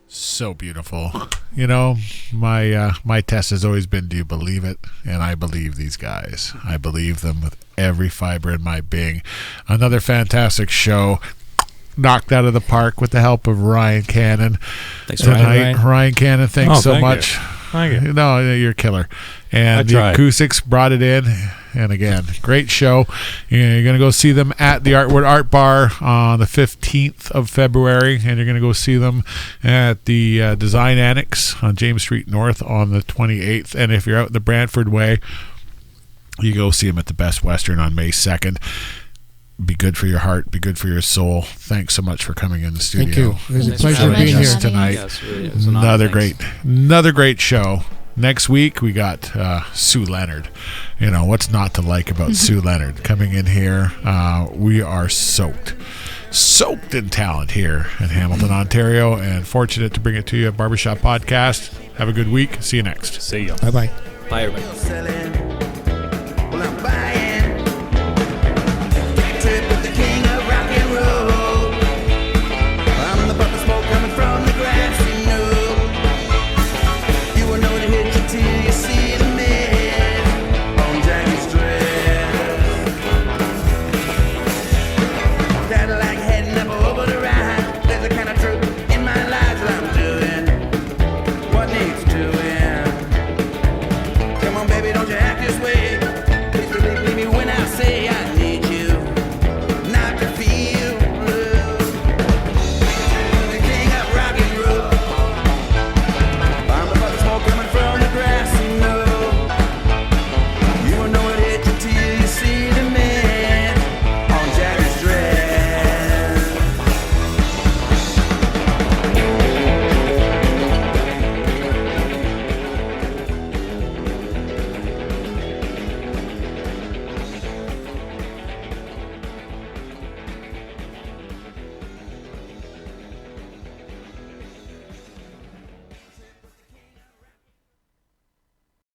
So beautiful. You know, my test has always been, do you believe it? And I believe these guys. I believe them with every fiber in my being. Another fantastic show, knocked out of the park with the help of Ryan Cannon. Thanks, tonight. Ryan Cannon, thanks so much. Thank you. No, you're a killer. And the Acoustics brought it in. And again, great show. You're going to go see them at the Artwood Art Bar on the 15th of February. And you're going to go see them at the Design Annex on James Street North on the 28th. And if you're out in the Brantford way, you go see them at the Best Western on May 2nd. Be good for your heart. Be good for your soul. Thanks so much for coming in the studio. Thank you. It was a Thanks pleasure for being having here us. tonight. Yes, really, it was an honor. Another great show. Next week we got Sue Leonard. You know what's not to like about Sue Leonard coming in here. We are soaked in talent here in Hamilton, Ontario, and fortunate to bring it to you at Barbershop Podcast. Have a good week. See you next. See ya. Bye-bye. Bye, everybody. Selling